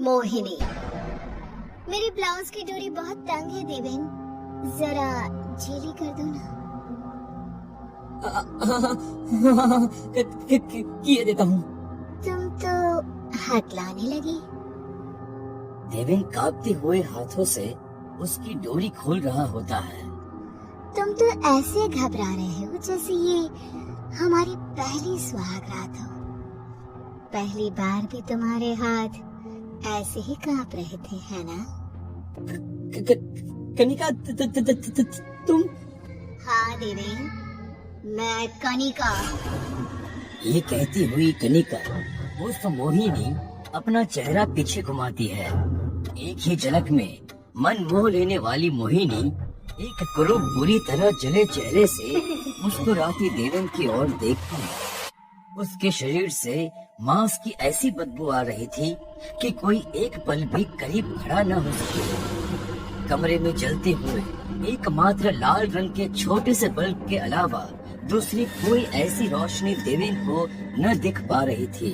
मोहिनी, मेरी ब्लाउज की डोरी बहुत तंग है देवेन, जरा ढीली कर दो ना। किए देता हूँ। तुम तो हाथ लाने लगी। देवेन कांपते हुए हाथों से उसकी डोरी खोल रहा होता है। तुम तो ऐसे घबरा रहे हो जैसे ये हमारी पहली सुहागरात हो। पहली बार भी तुम्हारे हाथ ऐसे ही कांप रहे थे, है ना? कनिका, तुम? हाँ देवेन, मैं कनिका। ये कहती हुई कनिका उस मोहिनी अपना चेहरा पीछे घुमाती है। एक ही झलक में मन मोह लेने वाली मोहिनी एक कुरूप बुरी तरह जले चेहरे से मुस्कुराती देवेन की ओर देखती है। उसके शरीर से मांस की ऐसी बदबू आ रही थी कि कोई एक पल भी करीब खड़ा न हो सके। कमरे में जलते हुए एकमात्र लाल रंग के छोटे से बल्ब के अलावा दूसरी कोई ऐसी रोशनी देवेन को न दिख पा रही थी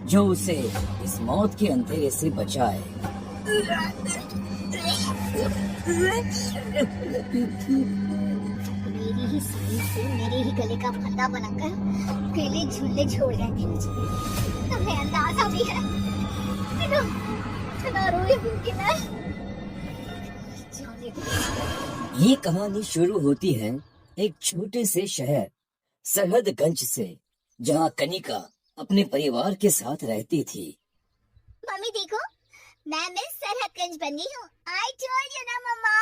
जो उसे इस मौत के अंधेरे से बचाए। मेरी ही साड़ी से मेरे ही गले का फंदा बनाकर पहले झूले छोड़ गए थे मुझे। तुम्हें अंदाजा भी है इतना रोई हूँ कि मैं। ये कहानी शुरू होती है एक छोटे से शहर सरहदगंज से, जहाँ कनिका अपने परिवार के साथ रहती थी। मम्मी देखो, मैं मिस सरहदगंज बनी हूँ। I told you ना मम्मा।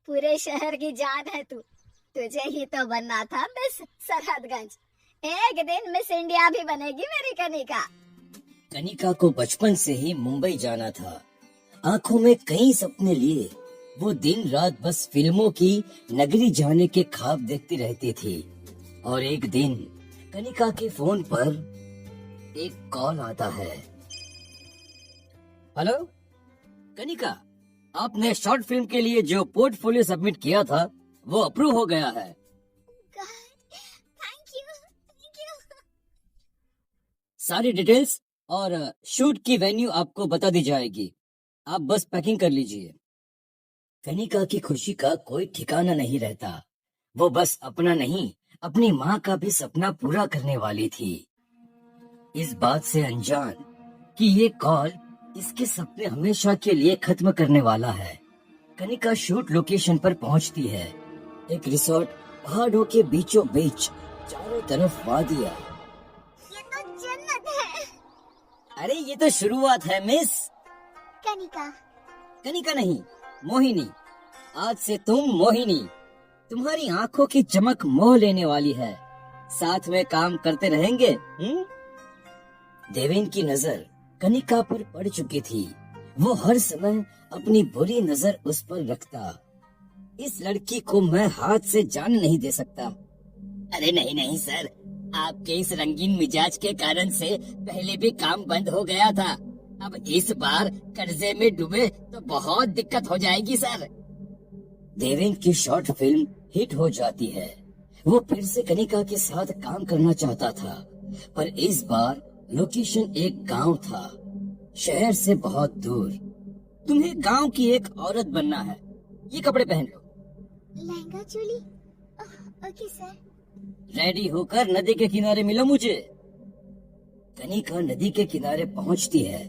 पूरे शहर की जान है तू। तुझे ही तो बनना था मिस सरहदगंज। एक दिन मिस इंडिया भी बनेगी मेरी कनिका। कनिका को बचपन से ही मुंबई जाना था। आंखों में कई सपने लिए वो दिन रात बस फिल्मों की नगरी जाने के ख्वाब देखती रहती थी। और एक दिन कनिका के फोन पर एक कॉल आता है। हेलो कनिका, आपने शॉर्ट फिल्म के लिए जो पोर्टफोलियो सबमिट किया था वो अप्रूव हो गया है। Thank you. सारी डिटेल्स और शूट की वेन्यू आपको बता दी जाएगी। आप बस पैकिंग कर लीजिए। कनिका की खुशी का कोई ठिकाना नहीं रहता। वो बस अपना नहीं, अपनी माँ का भी सपना पूरा करने वाली थी। इस बात से अनजान कि ये कॉल इसके सपने हमेशा के लिए खत्म करने वाला है, कनिका शूट लोकेशन पर पहुंचती है। एक रिसोर्ट पहाड़ों के बीचों बीच, चारों तरफ वादियां। ये तो जन्नत है। अरे ये तो शुरुआत है मिस। कनिका नहीं, मोहिनी। आज से तुम मोहिनी। तुम्हारी आंखों की चमक मोह लेने वाली है। साथ में काम करते रहेंगे। देवेन की नजर कनिका पर पड़ चुकी थी। वो हर समय अपनी बुरी नजर उस पर रखता। इस लड़की को मैं हाथ से जाने नहीं दे सकता। अरे नहीं सर, आपके इस रंगीन मिजाज के कारण से पहले भी काम बंद हो गया था। अब इस बार कर्जे में डूबे तो बहुत दिक्कत हो जाएगी सर। देवेन की शॉर्ट फिल्म हिट हो जाती है। वो फिर से कनिका के साथ काम करना चाहता था, पर इस बार लोकेशन एक गांव था, शहर से बहुत दूर। तुम्हें गांव की एक औरत बनना है। ये कपड़े पहन लो। Lehenga choli. Okay sir. Ready होकर नदी के किनारे मिलो मुझे। कनिका नदी के किनारे पहुंचती है,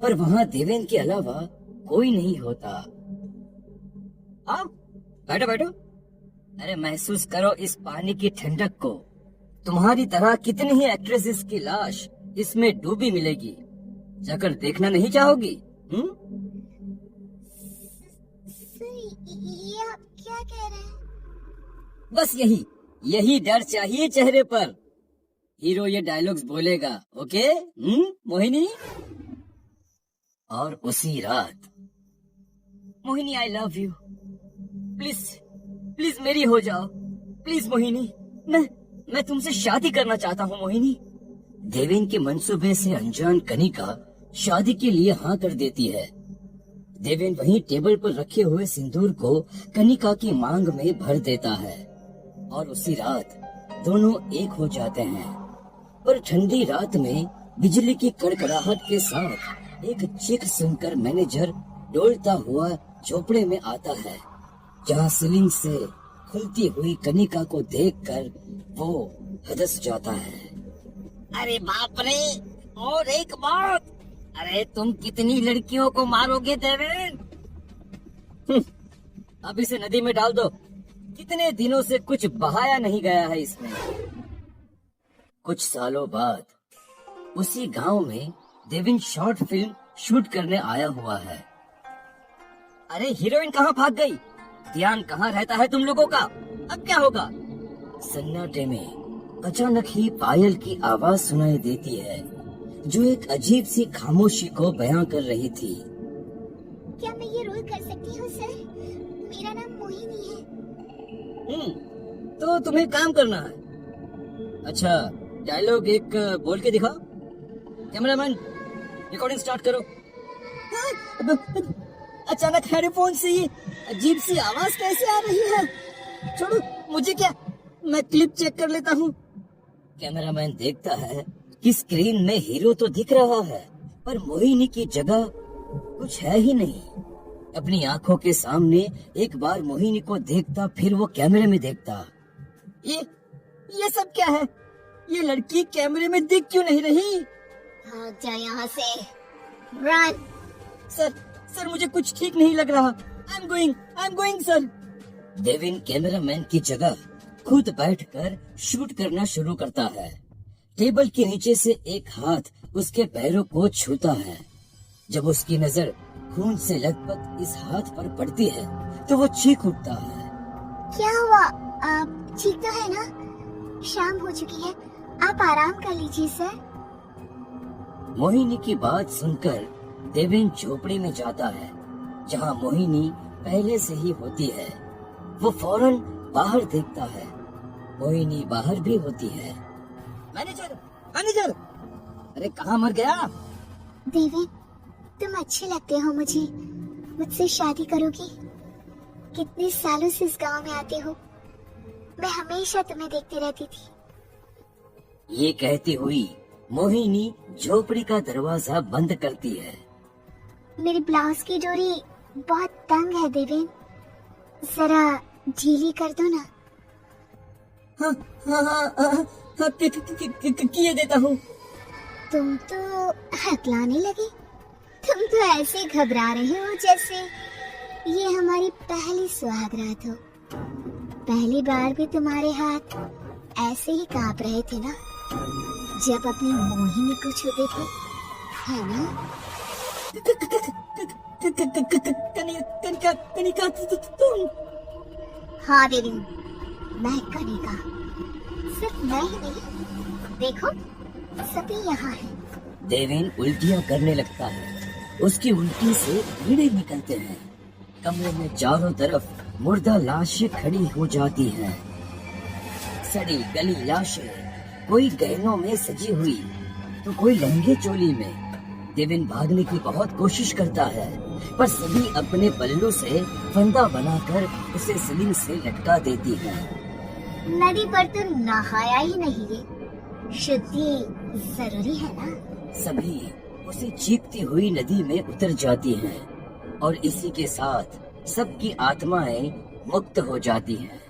पर वहाँ देवेन के अलावा कोई नहीं होता। आओ बैठो। अरे महसूस करो इस पानी की ठंडक को। तुम्हारी तरह कितनी ही एक्ट्रेसेस की लाश इसमें डूबी मिलेगी। जाकर देखना नहीं चाहोगी? सर, ये आप क्या कह रहे हैं? बस यही डर चाहिए चेहरे पर। हीरो ये डायलॉग्स बोलेगा, ओके मोहिनी? और उसी रात, Mohini I love you, please मेरी हो जाओ, प्लीज मोहिनी, मैं तुमसे शादी करना चाहता हूँ मोहिनी। देवेन के मंसूबे से अनजान कनिका शादी के लिए हाँ कर देती है। देवेन वहीं टेबल पर रखे हुए सिंदूर को कनिका की मांग में भर देता है और उसी रात दोनों एक हो जाते हैं। पर ठंडी रात में बिजली की कड़कड़ाहट के साथ एक चीख सुनकर मैनेजर डोलता हुआ झोपड़े में आता है, जहाँ सीलिंग से खुलती हुई कनिका को देखकर वो हदस जाता है। अरे बाप रे, और एक बात, अरे तुम कितनी लड़कियों को मारोगे देवेन? अब इसे नदी में डाल दो, कितने दिनों से कुछ बहाया नहीं गया है इसमें। कुछ सालों बाद उसी गांव में देविन शॉर्ट फिल्म शूट करने आया हुआ है। अरे हीरोइन कहाँ भाग गई? ध्यान कहाँ रहता है तुम लोगों का? अब क्या होगा? सन्नाटे में अचानक ही पायल की आवाज सुनाई देती है, जो एक अजीब सी खामोशी को बयां कर रही थी। क्या मैं ये रोल कर सकती हूँ सर? मेरा नाम मोहिनी है। तो तुम्हें काम करना है। अच्छा, डायलॉग एक बोल के दिखाओ। कैमरामैन, रिकॉर्डिंग स्टार्ट करो। अचानक हेडफोन से ये अजीब सी आवाज कैसे आ रही है? छोड़ो, मुझे क्या, मैं क्लिप चेक कर लेता हूँ। कैमरामैन देखता है कि स्क्रीन में हीरो तो दिख रहा है, पर मोहिनी की जगह कुछ है ही नहीं। अपनी आंखों के सामने एक बार मोहिनी को देखता, फिर वो कैमरे में देखता। ये सब क्या है? ये लड़की कैमरे में दिख क्यों नहीं रही? भाग जा यहाँ से, रन। सर मुझे कुछ ठीक नहीं लग रहा। I am going sir. Devin cameraman की जगह खुद बैठकर शूट करना शुरू करता है। टेबल के नीचे से एक हाथ उसके पैरों को छूता है। जब उसकी नजर खून से लथपथ इस हाथ पर पड़ती है, तो वो चीख उठता है। क्या हुआ? आप ठीक तो है ना? शाम हो चुकी है, आप आराम कर लीजिए सर। मोहिनी की बात सुनकर देवेन झोपड़ी में जाता है, जहाँ मोहिनी पहले से ही होती है। वो फौरन बाहर देखता है, मोहिनी बाहर भी होती है। मैनेजर, अरे कहाँ मर गया? देवेन, तुम अच्छे लगते हो मुझे। मुझसे शादी करोगी? कितने सालों से इस गांव में आते हो, मैं हमेशा तुम्हें देखती रहती थी। ये कहती हुई मोहिनी झोपड़ी का दरवाजा बंद करती है। मेरी ब्लाउज की डोरी बहुत तंग है देवेन, जरा ढीली कर दो ना। हाँ, किए देता हूँ। तुम तो हकलाने लगे। तुम तो ऐसे घबरा रहे हो जैसे ये हमारी पहली सुहागरात हो। पहली बार भी तुम्हारे हाथ ऐसे ही कांप रहे थे ना, जब अपनी मोहिनी को छूते थे, है ना? कनिका तुम? हाँ देवी, मैं कनिका। सिर्फ मैं ही नहीं, देखो सभी यहाँ है। देवेन उल्टियाँ करने लगता है। उसकी उल्टी से कीड़े निकलते हैं। कमरे में चारों तरफ मुर्दा लाशें खड़ी हो जाती हैं। सड़ी गली लाशें, कोई गहनों में सजी हुई, तो कोई लहंगे चोली में। देवेन भागने की बहुत कोशिश करता है, पर सभी अपने पल्लू से फंदा बनाकर उसे सीलिंग से लटका देती हैं। नदी पर तो नहाया ही नहीं है, शुद्धि जरूरी है ना? सभी उसे चीखती हुई नदी में उतर जाती हैं, और इसी के साथ सबकी आत्माएं मुक्त हो जाती हैं।